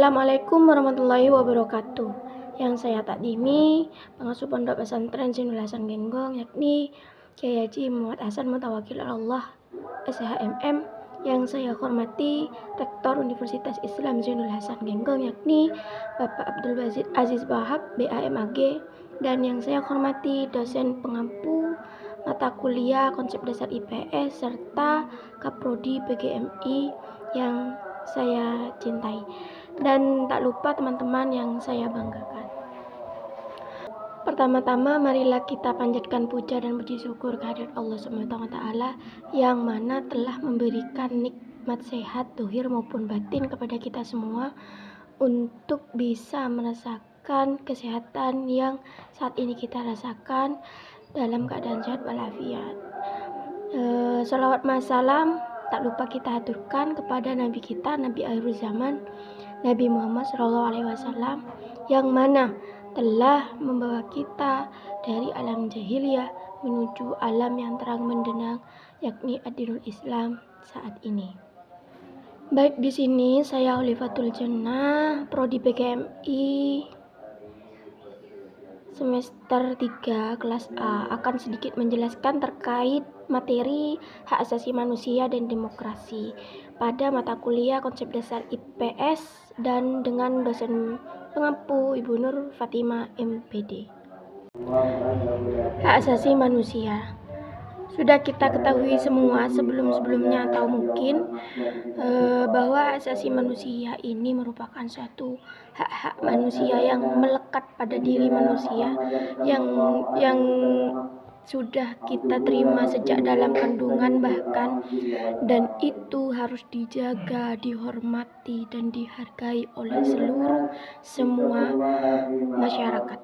Assalamualaikum warahmatullahi wabarakatuh. Yang saya takdimi pengasuh Pondok Pesantren Zainul Hasan Genggong, yakni Kyai Haji Muhammad Hasan Mutawakil Allah SHMM. Yang saya hormati Rektor Universitas Islam Zainul Hasan Genggong, yakni Bapak Abdul Aziz Wahab BAMAG. Dan yang saya hormati dosen pengampu mata kuliah konsep dasar IPS serta Kaprodi PGMI yang saya cintai. Dan tak lupa teman-teman yang saya banggakan. Pertama-tama marilah kita panjatkan puja dan puji syukur kehadirat Allah SWT yang mana telah memberikan nikmat sehat zahir maupun batin kepada kita semua untuk bisa merasakan kesehatan yang saat ini kita rasakan dalam keadaan sehat walafiat. Salawat masalam tak lupa kita haturkan kepada Nabi kita, Nabi akhir zaman, Nabi Muhammad SAW, yang mana telah membawa kita dari alam jahiliyah menuju alam yang terang benderang, yakni ad-dinul Islam saat ini. Baik, di sini saya Olifatul Jannah, Prodi PGMI semester 3 kelas A, akan sedikit menjelaskan terkait materi hak asasi manusia dan demokrasi pada mata kuliah konsep dasar IPS dan dengan dosen pengampu Ibu Nur Fatima MPD. Hak asasi manusia sudah kita ketahui semua sebelumnya atau mungkin bahwa hak asasi manusia ini merupakan suatu hak-hak manusia yang melekat pada diri manusia yang sudah kita terima sejak dalam kandungan bahkan, dan itu harus dijaga, dihormati dan dihargai oleh semua masyarakat.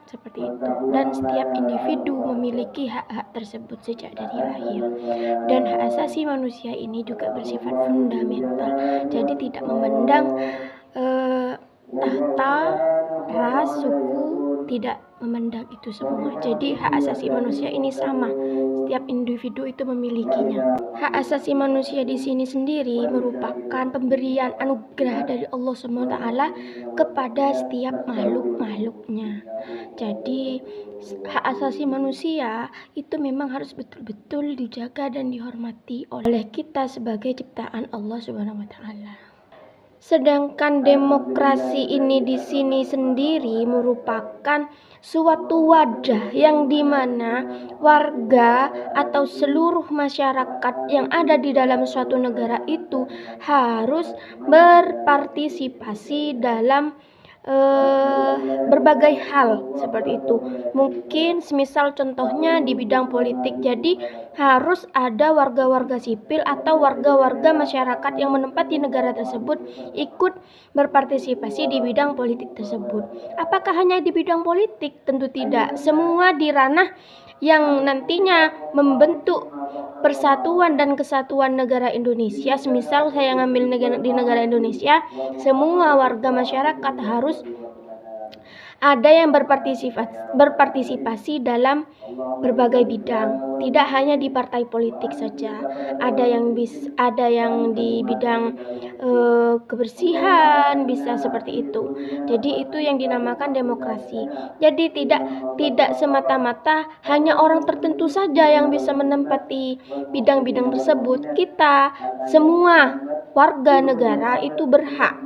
Seperti itu, dan setiap individu memiliki hak-hak tersebut sejak dari lahir. Dan hak asasi manusia ini juga bersifat fundamental, jadi tidak memandang tahta, ras, suku, tidak memandang itu semua. Jadi hak asasi manusia ini sama, setiap individu itu memilikinya. Hak asasi manusia di sini sendiri merupakan pemberian anugerah dari Allah SWT kepada setiap makhluk-makhluknya. Jadi hak asasi manusia itu memang harus betul-betul dijaga dan dihormati oleh kita sebagai ciptaan Allah SWT. Sedangkan demokrasi ini di sini sendiri merupakan suatu wadah yang dimana warga atau seluruh masyarakat yang ada di dalam suatu negara itu harus berpartisipasi dalam berbagai hal seperti itu. Mungkin semisal contohnya di bidang politik, jadi harus ada warga-warga sipil atau warga-warga masyarakat yang menempati negara tersebut ikut berpartisipasi di bidang politik tersebut. Apakah hanya di bidang politik? Tentu tidak. Semua di ranah yang nantinya membentuk persatuan dan kesatuan negara Indonesia. Semisal saya ngambil di negara Indonesia, semua warga masyarakat harus ada yang berpartisipasi dalam berbagai bidang, tidak hanya di partai politik saja. Ada yang di bidang kebersihan, bisa seperti itu. Jadi itu yang dinamakan demokrasi. Jadi tidak semata-mata hanya orang tertentu saja yang bisa menempati bidang-bidang tersebut. Kita semua warga negara itu berhak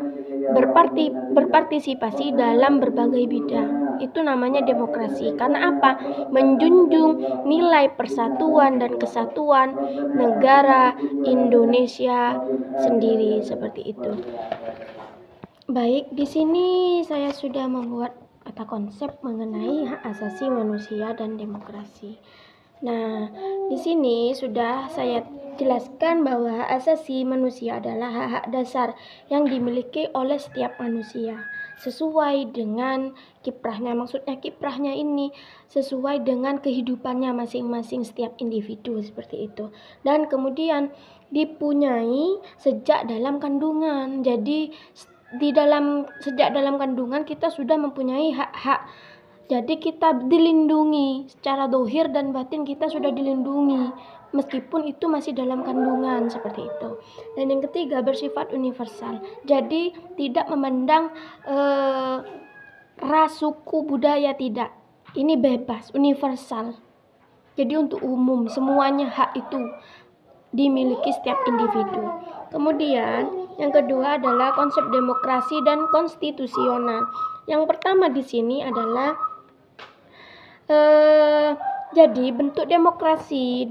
berpartisipasi dalam berbagai bidang. Itu namanya demokrasi. Karena apa? Menjunjung nilai persatuan dan kesatuan negara Indonesia sendiri, seperti itu. Baik, di sini saya sudah membuat kata konsep mengenai hak asasi manusia dan demokrasi. Nah, di sini sudah saya jelaskan bahwa hak asasi manusia adalah hak-hak dasar yang dimiliki oleh setiap manusia sesuai dengan kiprahnya. Maksudnya kiprahnya ini sesuai dengan kehidupannya masing-masing setiap individu, seperti itu. Dan kemudian dipunyai sejak dalam kandungan. Jadi sejak dalam kandungan kita sudah mempunyai hak-hak. Jadi kita dilindungi secara zahir dan batin, kita sudah dilindungi meskipun itu masih dalam kandungan, seperti itu. Dan yang ketiga, bersifat universal. Jadi tidak memandang ras, suku, budaya, tidak. Ini bebas, universal. Jadi untuk umum, semuanya hak itu dimiliki setiap individu. Kemudian yang kedua adalah konsep demokrasi dan konstitusional. Yang pertama di sini adalah jadi bentuk demokrasi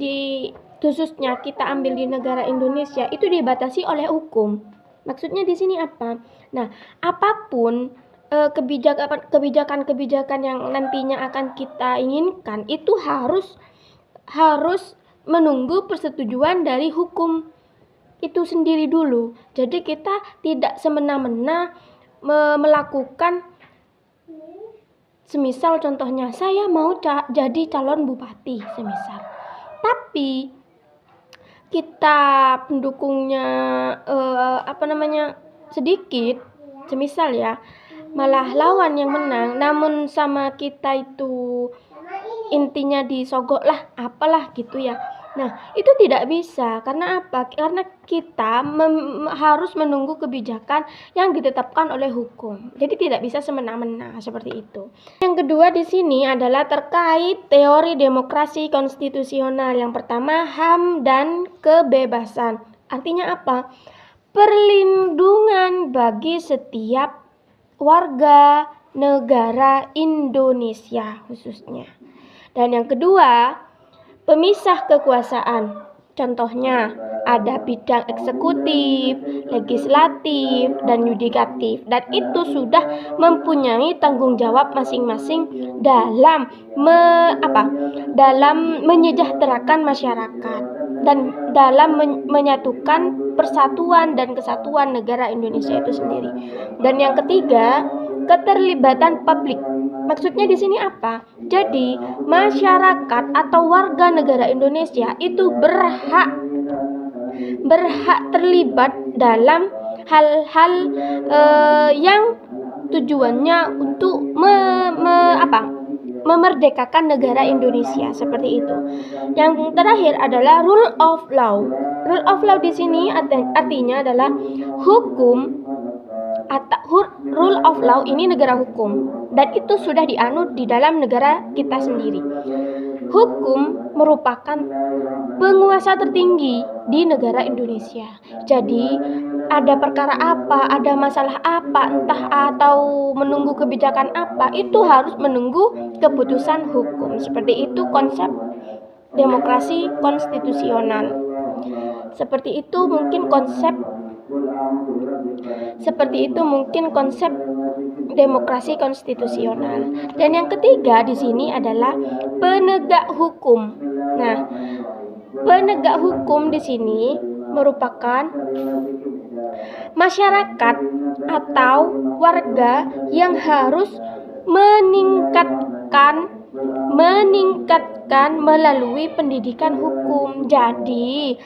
khususnya kita ambil di negara Indonesia itu dibatasi oleh hukum. Maksudnya di sini apa? Nah, apapun kebijakan-kebijakan yang nantinya akan kita inginkan itu harus menunggu persetujuan dari hukum itu sendiri dulu. Jadi kita tidak semena-mena melakukan, semisal contohnya saya mau jadi calon bupati semisal, tapi kita pendukungnya sedikit, semisal ya, malah lawan yang menang, namun sama kita itu intinya disogok lah, apalah gitu ya. Nah, itu tidak bisa. Karena apa? Karena kita harus menunggu kebijakan yang ditetapkan oleh hukum. Jadi tidak bisa semena-mena seperti itu. Yang kedua di sini adalah terkait teori demokrasi konstitusional. Yang pertama, HAM dan kebebasan. Artinya apa? Perlindungan bagi setiap warga negara Indonesia khususnya. Dan yang kedua, pemisah kekuasaan. Contohnya ada bidang eksekutif, legislatif, dan yudikatif. Dan itu sudah mempunyai tanggung jawab masing-masing dalam menyejahterakan masyarakat dan dalam menyatukan persatuan dan kesatuan negara Indonesia itu sendiri. Dan yang ketiga, keterlibatan publik. Maksudnya di sini apa? Jadi masyarakat atau warga negara Indonesia itu berhak terlibat dalam hal-hal yang tujuannya untuk memerdekakan negara Indonesia, seperti itu. Yang terakhir adalah rule of law. Rule of law di sini artinya adalah hukum. Rule of law ini negara hukum, dan itu sudah dianut di dalam negara kita sendiri. Hukum merupakan penguasa tertinggi di negara Indonesia. Jadi ada perkara apa, ada masalah apa, entah atau menunggu kebijakan apa, itu harus menunggu keputusan hukum. Seperti itu konsep demokrasi konstitusional. Seperti itu mungkin konsep demokrasi konstitusional. Dan yang ketiga di sini adalah penegak hukum. Nah, penegak hukum di sini merupakan masyarakat atau warga yang harus meningkatkan melalui pendidikan hukum. Jadi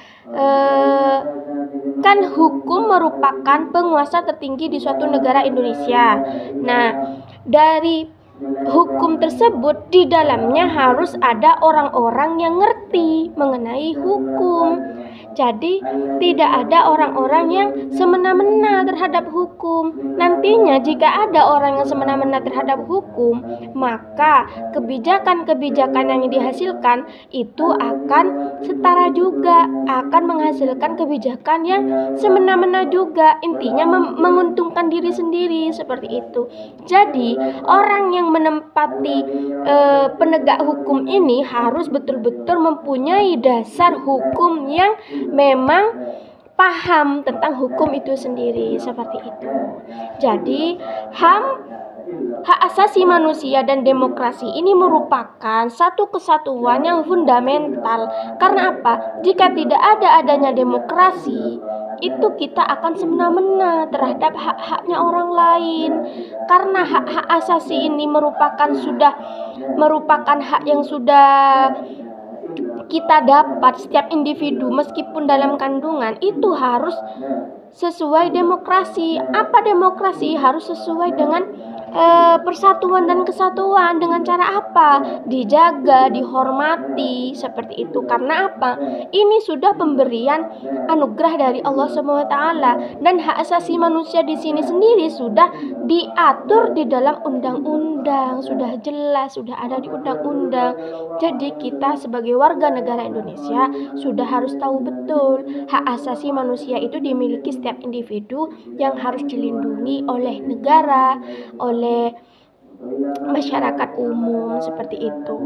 kan hukum merupakan penguasa tertinggi di suatu negara Indonesia. Nah, dari hukum tersebut di dalamnya harus ada orang-orang yang ngerti mengenai hukum. Jadi tidak ada orang-orang yang semena-mena terhadap hukum. Nantinya jika ada orang yang semena-mena terhadap hukum, maka kebijakan-kebijakan yang dihasilkan itu akan setara juga, akan menghasilkan kebijakan yang semena-mena juga. Intinya menguntungkan diri sendiri, seperti itu. Jadi orang yang menempati penegak hukum ini harus betul-betul mempunyai dasar hukum yang memang paham tentang hukum itu sendiri, seperti itu. Jadi HAM, hak asasi manusia dan demokrasi ini merupakan satu kesatuan yang fundamental. Karena apa? Jika tidak adanya demokrasi, itu kita akan semena-mena terhadap hak-haknya orang lain. Karena hak-hak asasi ini merupakan hak yang sudah kita dapat, setiap individu meskipun dalam kandungan itu harus sesuai demokrasi. Apa demokrasi? Harus sesuai dengan persatuan dan kesatuan dengan cara apa? Dijaga, dihormati, seperti itu. Karena apa? Ini sudah pemberian anugerah dari Allah Subhanahu wa taala, dan hak asasi manusia di sini sendiri sudah diatur di dalam undang-undang, sudah jelas, sudah ada di undang-undang. Jadi kita sebagai warga negara Indonesia sudah harus tahu betul hak asasi manusia itu dimiliki setiap individu yang harus dilindungi oleh negara, oleh masyarakat umum, seperti itu.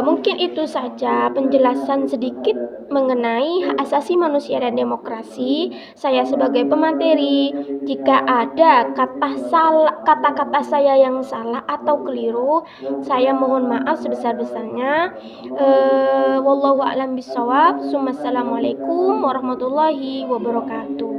Mungkin itu saja penjelasan sedikit mengenai hak asasi manusia dan demokrasi. Saya sebagai pemateri, jika ada kata-kata saya yang salah atau keliru, saya mohon maaf sebesar-besarnya. Wallahu a'lam bishawab. Assalamualaikum warahmatullahi wabarakatuh.